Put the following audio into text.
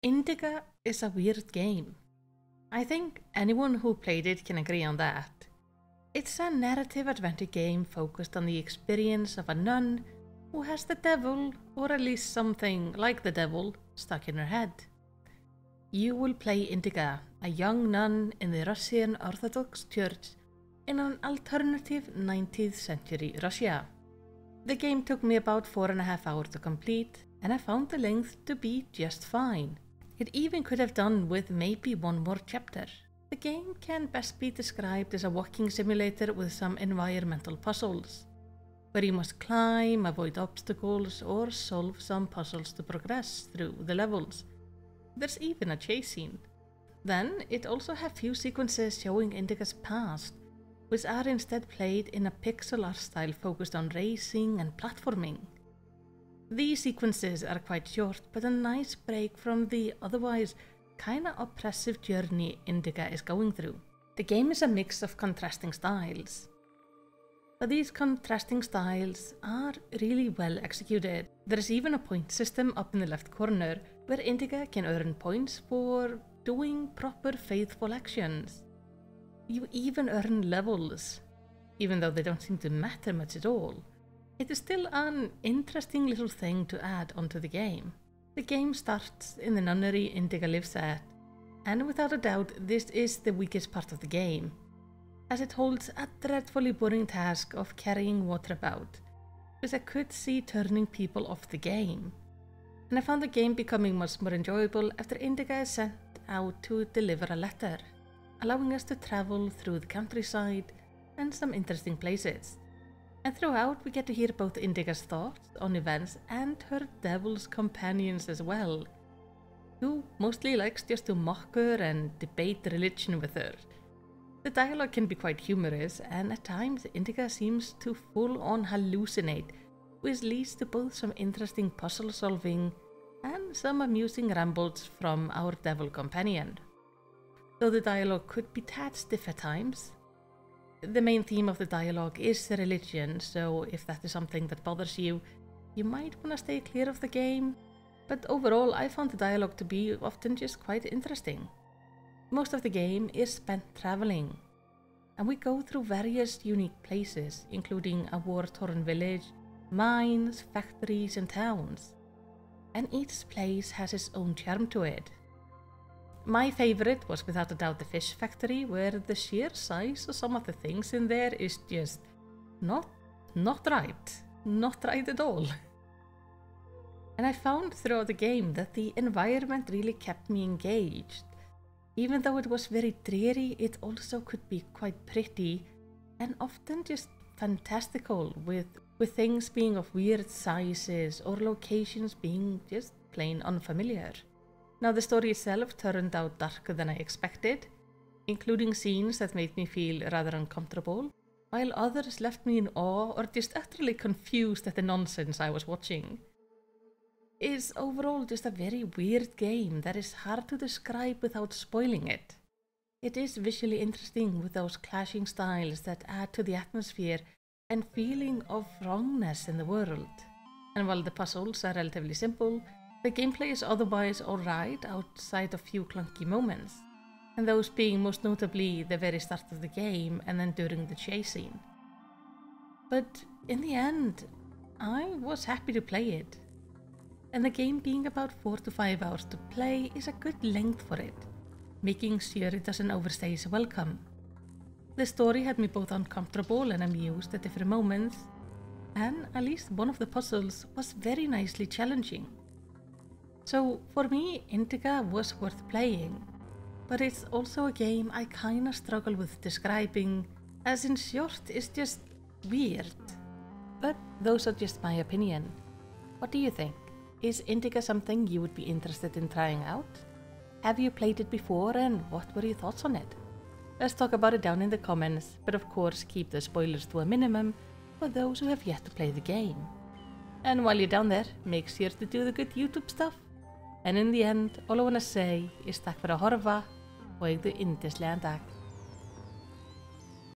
Indika is a weird game. I think anyone who played it can agree on that. It's a narrative adventure game focused on the experience of a nun who has the devil, or at least something like the devil, stuck in her head. You will play Indika, a young nun in the Russian Orthodox Church in an alternative 19th century Russia. The game took me about 4.5 hours to complete, and I found the length to be just fine. It even could have done with maybe one more chapter. The game can best be described as a walking simulator with some environmental puzzles, where you must climb, avoid obstacles, or solve some puzzles to progress through the levels. There's even a chase scene. Then it also has few sequences showing Indika's past, which are instead played in a pixel art style focused on racing and platforming. These sequences are quite short, but a nice break from the otherwise kinda oppressive journey Indika is going through. The game is a mix of contrasting styles, but these contrasting styles are really well executed. There is even a point system up in the left corner where Indika can earn points for doing proper faithful actions. You even earn levels, even though they don't seem to matter much at all. It is still an interesting little thing to add onto the game. The game starts in the nunnery Indika lives at, and without a doubt this is the weakest part of the game, as it holds a dreadfully boring task of carrying water about, which I could see turning people off the game. And I found the game becoming much more enjoyable after Indika is sent out to deliver a letter, allowing us to travel through the countryside and some interesting places. And throughout we get to hear both Indika's thoughts on events and her devil's companions as well, who mostly likes just to mock her and debate religion with her. The dialogue can be quite humorous, and at times Indika seems to full on hallucinate, which leads to both some interesting puzzle solving and some amusing rambles from our devil companion. Though the dialogue could be tad stiff at times, the main theme of the dialogue is religion, so if that is something that bothers you, you might want to stay clear of the game. But overall, I found the dialogue to be often just quite interesting. Most of the game is spent traveling, and we go through various unique places, including a war-torn village, mines, factories and towns. And each place has its own charm to it. My favourite was without a doubt the fish factory, where the sheer size of some of the things in there is just not right at all. And I found throughout the game that the environment really kept me engaged. Even though it was very dreary, it also could be quite pretty and often just fantastical, with things being of weird sizes or locations being just plain unfamiliar. Now the story itself turned out darker than I expected, including scenes that made me feel rather uncomfortable, while others left me in awe or just utterly confused at the nonsense I was watching. It's overall just a very weird game that is hard to describe without spoiling it. It is visually interesting with those clashing styles that add to the atmosphere and feeling of wrongness in the world. And while the puzzles are relatively simple, the gameplay is otherwise alright outside of few clunky moments, and those being most notably the very start of the game and then during the chase scene. But in the end, I was happy to play it, and the game being about 4 to 5 hours to play is a good length for it, making sure it doesn't overstay its welcome. The story had me both uncomfortable and amused at different moments, and at least one of the puzzles was very nicely challenging. So for me, Indika was worth playing, but it's also a game I kinda struggle with describing, as in short, it's just weird. But those are just my opinion. What do you think? Is Indika something you would be interested in trying out? Have you played it before, and what were your thoughts on it? Let's talk about it down in the comments, but of course keep the spoilers to a minimum for those who have yet to play the game. And while you're down there, make sure to do the good YouTube stuff. And in the end, all I want to say is takk fyrir að horfa og eigðu yndislegan dag.